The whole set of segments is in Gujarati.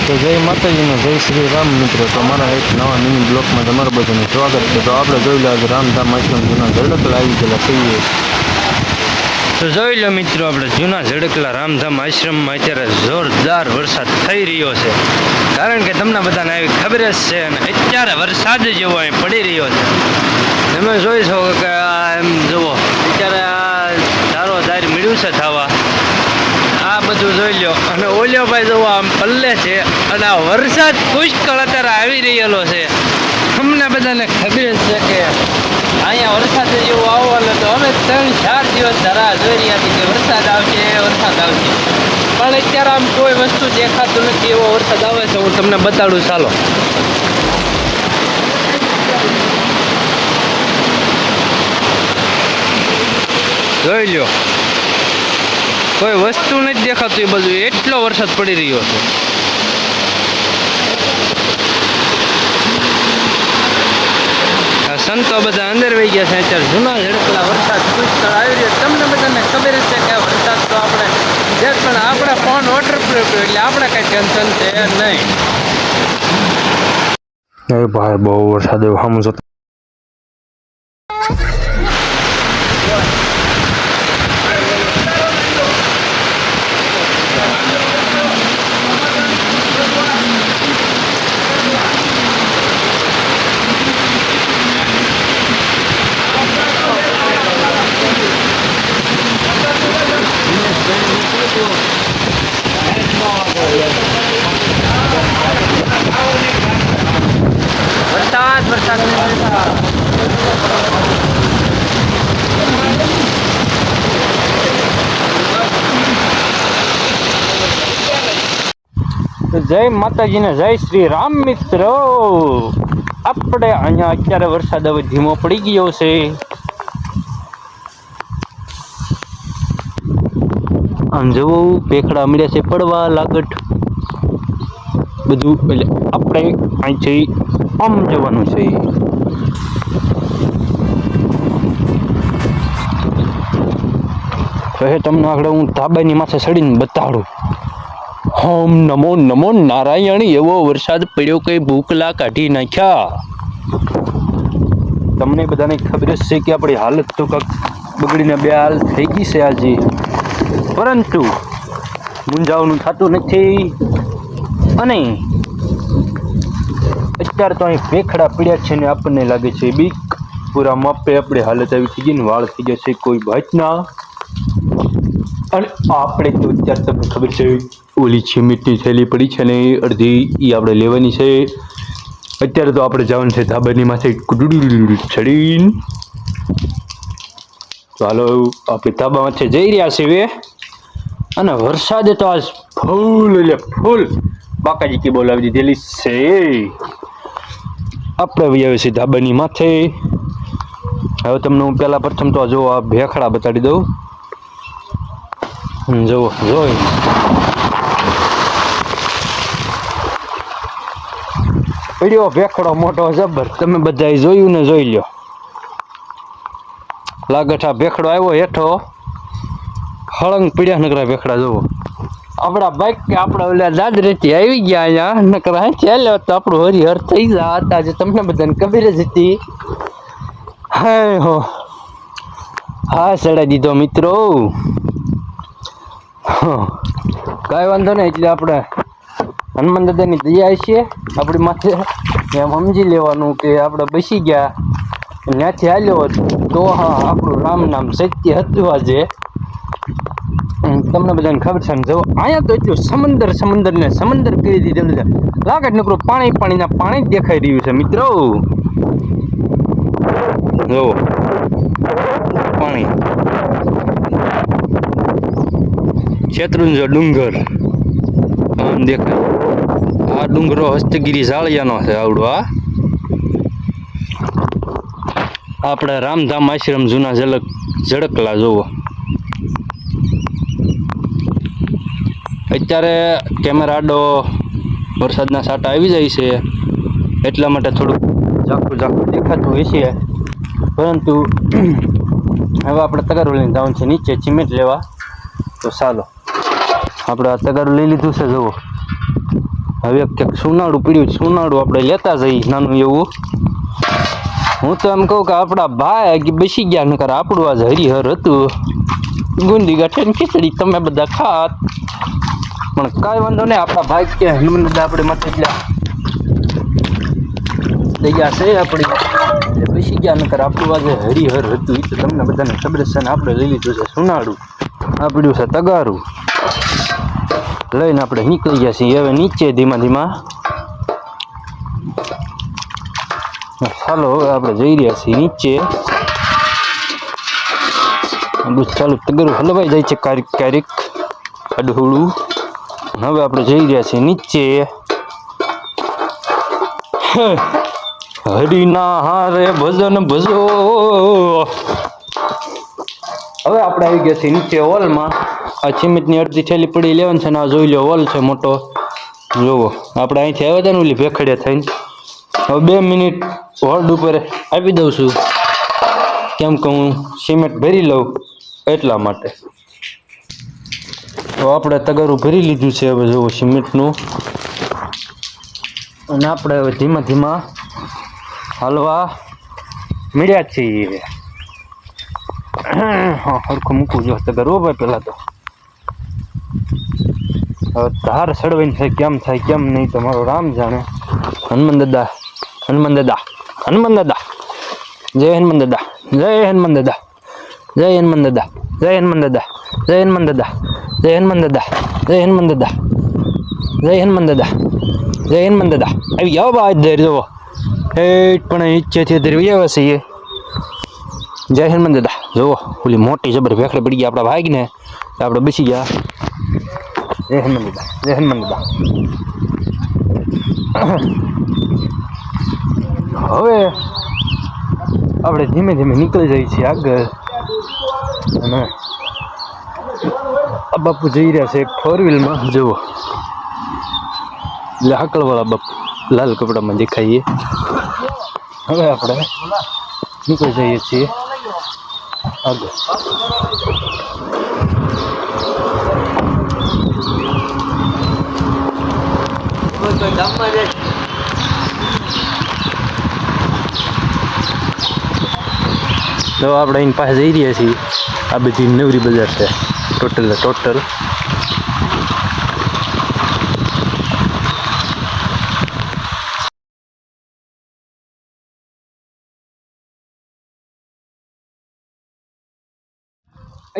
તો જય માતાજીને જય શ્રી રામ મિત્રો. તો અમારા એક નવા મિની બ્લોકમાં તમારું બધાનું સ્વાગત છે. તો આપણે જોઈ લો આજે રામધામ આશ્રમ જૂના ઝડકલા આવી ગયેલા છીએ. તો જોઈ લો મિત્રો, આપણે જૂના ઝડકલા રામધામ આશ્રમમાં અત્યારે જોરદાર વરસાદ થઈ રહ્યો છે. કારણ કે તમને બધાને આવી ખબર જ છે અને અત્યારે વરસાદ જેવો અહીં પડી રહ્યો છે. તમે જોઈ શકો કે એમ જુઓ અત્યારે આ ધારો ધાર મળ્યું છે થવા. આ બધું જોઈ લો અને ઓલ્યો ભાઈ જોવો આમ પલ્લે છે અને આ વરસાદ પુષ્કળ અત્યારે આવી રહેલો છે. અમને બધાને ખબર છે કે અહીંયા વરસાદ જેવું આવવાનો તો અમે 3-4 દિવસ ધરા જોઈ રહ્યા છીએ કે વરસાદ આવશે પણ અત્યારે આમ કોઈ વસ્તુ દેખાતું નથી. એવો વરસાદ આવે છે, હું તમને બતાડું. ચાલો જોઈ લો, કોઈ વસ્તુ નથી દેખાતું. એ બધું એટલો વરસાદ પડી રહ્યો છે. સંતો બધા અંદર વહી ગયા છે. અત્યારે જૂના ઝડકલા વરસાદ પુષ્કળ આવી રહ્યો. તમને બધાને ખબર જ છે કે વરસાદ તો આપણે જે પણ આપણે ફોન વોટરપ્રૂફ એટલે આપણે કઈ ટેન્શન છે નહીં. ભાઈ બહુ વરસાદ એવું સામું જતો. વરસાદ જય માતાજીને જય શ્રી રામ મિત્રો. આપણે અહીંયા અત્યારે વરસાદ હવે ધીમો પડી ગયો છે. આમ જવું ભેખડા મળ્યા છે પડવા લાગટ બધું. એટલે આપણે અહીંથી આમ જવાનું છે. કહે તમને આગળ હું ધાબાની માથે ચડીને બતાડું. ઓમ નમો નમો નારાયણ. એવો વરસાદ પડ્યો કે ભૂખલા કાઢી નાખ્યા. તમને બધાને ખબર જ છે કે આપણી હાલત તો કાંક બગડીને બે હાલ થઈ ગઈ છે આજે. પરંતુ મૂંઝાવાનું થતું નથી. અને અત્યારે તો અહીં ભેખડા પીડ્યા છે ને આપણને લાગે છે બીક. પૂરા માપે આપણે હાલત આવી થઈ ગઈ ને વાળ થઈ ગયા છે કોઈ ભાતના. અને આપણે તો અત્યારે તમને ખબર છે ઓલી સિમેન્ટની થેલી પડી છે ને અડધી એ આપણે લેવાની છે. અત્યારે તો આપણે જવાનું છે ધાબાની માથે ચડીને. ચાલો આપણે ધાબા માથે જઈ રહ્યા છીએ. અને વરસાદે તો આજ ફૂલ એટલે ફૂલ બાકાજી કી બોલાવી દીધેલી છે. આપણે આવી આવે છે ધાબાની માથે. હવે તમને હું પહેલાં પ્રથમ તો જો આ ભેખડા બતાડી દઉં. જુઓ જોઈ પડ્યો ભેખડો મોટો જબર. તમે બધાએ જોયું ને જોઈ લ્યો. લાગઠા ભેખડો આવ્યો હેઠો હળંગ પીડ્યા નકરા ભેખડા જુઓ. આપણા બાઈક કે આપણા ઓલા દાદરેથી આવી ગયા અહીંયા નકરા ચાલ્યો તો આપણું હરિહર થઈ જાત. આજે તમને બધાને ખબર જ હતી. હા હો હા ચડાવી દીધો મિત્રો. કાંઈ વાંધો નહીં. એટલે આપણે હનુમાન દાદાની દયા છે આપણી માથે. એમ સમજી લેવાનું કે આપણે બેસી ગયા ત્યાંથી હાલ્યો તો હા આપણું રામ નામ સત્ય હતું આજે. તમને બધાને ખબર છે ને. જો અહીંયા તો એટલું સમંદર ને સમંદર કરી દીધેલું છે. લાગે નકરું પાણીના પાણી જ દેખાઈ રહ્યું છે મિત્રો. જો પાણી શેત્રુંજો ડુંગર આમ દેખાય. આ ડુંગરો હસ્તગીરી જાળિયાનો છે આવડો. આ આપણે રામધામ આશ્રમ જૂના ઝડકલા જુઓ. અત્યારે કેમેરા આડો વરસાદના સાટા આવી જાય છે એટલા માટે થોડુંક ઝાંખું દેખાતું હોય છે. પરંતુ હવે આપણે તગારું લઈને જવાનું છે નીચે સિમેન્ટ લેવા. તો ચાલો આપણે આ તગારું લઈ લીધું છે. જુઓ હવે ક્યાંક સોનાળું પીડ્યું, સોનાળું આપણે લેતા જઈએ નાનું એવું. હું તો એમ કહું કે આપણા ભાઈ બેસી ગયા નકર આપણું આજ હરિહર હતું. ગુંદી ગાંઠિયા ખીચડી તમે બધા ખાત, પણ કાંઈ વાંધો નહીં. આપણા ભાઈ કે હનુમાન દાદા આપણે માથે દયા છે આપણી, બેસી ગયા નકર આપણું આજે હરિહર હતું. એ તો તમને બધાને ખબર છે ને. આપણે લઈ લીધું છે સોનાળું, આપણું છે તગારું. લઈને આપણે નીકળી ગયા છીએ હવે નીચે ધીમા ધીમા. ચાલો હવે આપણે જઈ રહ્યા છીએ નીચે. ચાલુ તગરું હલવાઈ જાય છે ક્યારેક ક્યારેક અડહોળું. હવે આપણે જઈ રહ્યા છીએ નીચે. હરિના હારે ભજન ભજો. હવે આપણે આવી ગયા છીએ નીચે હોલમાં. આ સિમેન્ટની અડધી થેલી પડી લેવાની છે ને આ જોઈ લો હોલ છે મોટો. જોવો આપણે અહીંથી આવ્યા હતા ને ઓલી ભેખડે થઈને. હવે 2 મિનિટ હોલ્ડ ઉપર આપી દઉં છું, કેમ કે હું સિમેન્ટ ભરી લઉં એટલા માટે. તો આપણે તગારું ભરી લીધું છે હવે જોવો સિમેન્ટનું. અને આપણે હવે ધીમા ધીમા હાલવા મળ્યા છીએ. હા સરખું મૂકવું જો તગારું ભાઈ પહેલાં તો. હવે ધાર સડવાઈને થાય કેમ નહીં તો મારો રામ જાણે. હનુમાન દાદા, હનુમાન દાદા, હનુમાન દાદા, જય હનુમાન દાદા, જય હનુમાન દાદા, જય હનુમાન દાદા, જય હનુમાન દાદા, જય હનુમાન દાદા, જય હનુમાન દાદા, જય હનુમાન દાદા, જય હનુમાન દાદા, જય હનુમાન દાદા. આવી જાઓ બા ધેર જવો પણ ઈચ્છેથી ધેર આવ્યા છીએ. જય હનુમાન દાદા. જુઓ ઓલી મોટી જબર ભેખડે પડી ગયા આપણા ભાઈ ને, આપણે બેસી ગયા. જય હનુમાન દાદા, જય હનુમાન દાદા. હવે આપણે ધીમે ધીમે નીકળી જઈએ છીએ આગળ. અને આ બાપુ જઈ રહ્યા છે 4 વ્હીલમાં. જુઓ એટલે હાકળવાળા બાપુ લાલ કપડામાં દેખાઈએ. હવે આપણે નીકળી જઈએ છીએ આગળ. તો આપણે એની પાસે જઈ રહ્યા છીએ. આ બધી નવરી બજાર છે ટોટલ.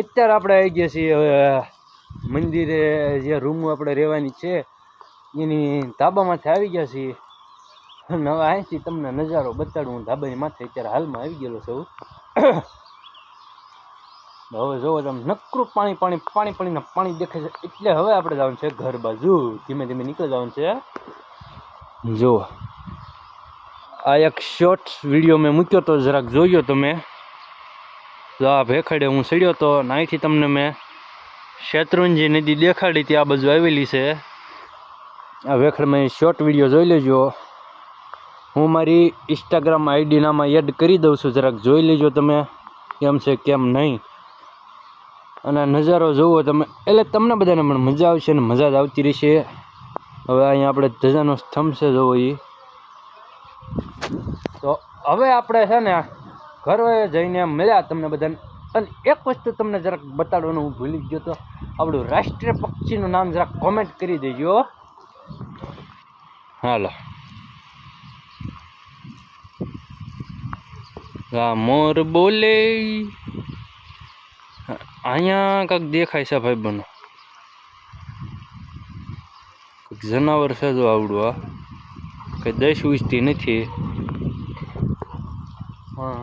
અત્યારે આપણે આવી ગયા છીએ હવે મંદિરે. જે રૂમ આપણે રહેવાની છે એની ધાબામાંથી આવી ગયા છીએ. અને હવે અહીંથી તમને નજારો બતાડું. હું ધાબાની માથે અત્યારે હાલમાં આવી ગયેલો છું. હવે જોવો તમે નકરું પાણી દેખાય છે. એટલે હવે આપણે જવાનું છે ઘર બાજુ. ધીમે ધીમે નીકળી જવાનું છે. જુઓ આ એક શોર્ટ વિડીયો મેં મૂક્યો તો, જરાક જોયો તમે. તો આ ભેખડે હું ચડ્યો તો, અહીંથી તમને મેં શેત્રુંજી નદી દેખાડી હતી. આ બાજુ આવેલી છે આ ભેખડમાં. શોર્ટ વિડીયો જોઈ લેજો. હું મારી ઇન્સ્ટાગ્રામ આઈડી નામાં એડ કરી દઉં છું, જરાક જોઈ લેજો તમે કેમ છે કેમ નહીં. અને નજારો જોવો તમે એટલે તમને બધાને પણ મજા આવશે ને મજા જ આવતી રહેશે. હવે અહીંયા આપણે ધજાનો સ્તંભ છે જોવો એ. તો હવે આપણે છે ને ઘરે જઈને મળ્યા તમને બધાને. અને એક વસ્તુ તમને જરાક બતાડવાનું હું ભૂલી ગયો તો, આપણું રાષ્ટ્રીય પક્ષીનું નામ જરાક કોમેન્ટ કરી દેજો. હાલો મોર બોલે. અહીંયા કાંક દેખાય છે ભાઈ બનો, જનાવર છે જો આવડું. આ કઈ દસ ઉજતી નથી. હા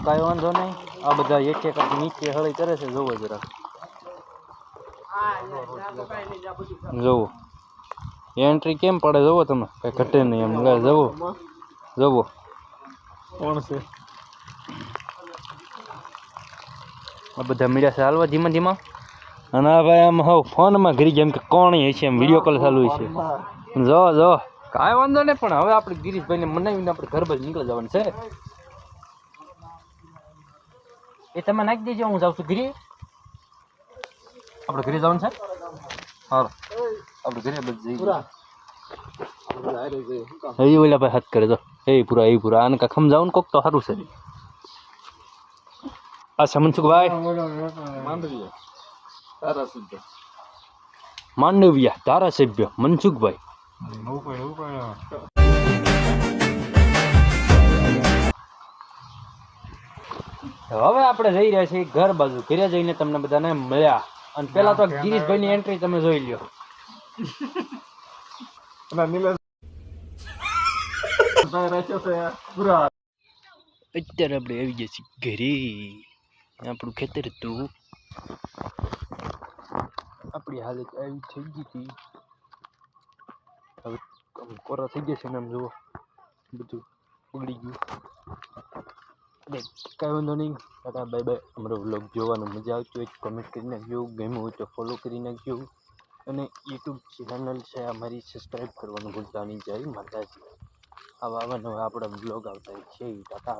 કાંઈ વાંધો નહીં. આ બધા એક નીચે હળી કરે છે. જોવો જરાક જોવો એન્ટ્રી કેમ પડે જોવો તમે, કઈ ઘટે નહીં એમ. જવો જવો કોણ છે આ બધા મીડિયા છે હાલવા ધીમા ધીમા. અને આ ભાઈ આમ હવે ફોનમાં ઘરી ગયા એમ કે કોણ છે એમ, વિડીયો કોલ ચાલુ છે. જો કાંઈ વાંધો નહીં. પણ હવે આપણે ગિરીશભાઈને મનાવીને આપણે ઘર બાજુ નીકળી જવાનું છે. એ તમે નાખી દેજો, હું જાઉં છું ગિરી. આપણે ઘરે જવાનું છે હાલો આપણે ઘરે બસ જઈ હજી ઓલા ભાઈ હાથ કરે તો એ પૂરા આને કાંઈ સમજાવું ને કોક તો સારું છે અચ્છા મનસુખભાઈ માંડવિયા ધારાસભ્ય મનસુખભાઈ હવે આપણે જઈ રહ્યા છીએ ઘર બાજુ ઘરે જઈને તમને બધાને મળ્યા અને પેલા તો ગિરીશભાઈની એન્ટ્રી તમે જોઈ લ્યો અત્યારે આપણે આવી ગયા છીએ ઘરે આપણું ખેતર હતું આપણી હાલત આવી થઈ ગઈ હતી હવે કોરા થઈ ગયા છે ને આમ જુઓ બધું બગડી ગયું કાંઈ વાંધો નહીં બાય બાય અમારો વ્લોગ જોવાનું મજા આવતી હોય કમેન્ટ કરી નાખજો ગમ્યું હોય તો ફોલો કરી નાખજો અને યુટ્યુબ ચેનલ છે અમારી સબસ્ક્રાઈબ કરવાનું ભૂલતા નહીં જય માતાજી આવા નવા આપણા વ્લોગ આવતા છે ટાટા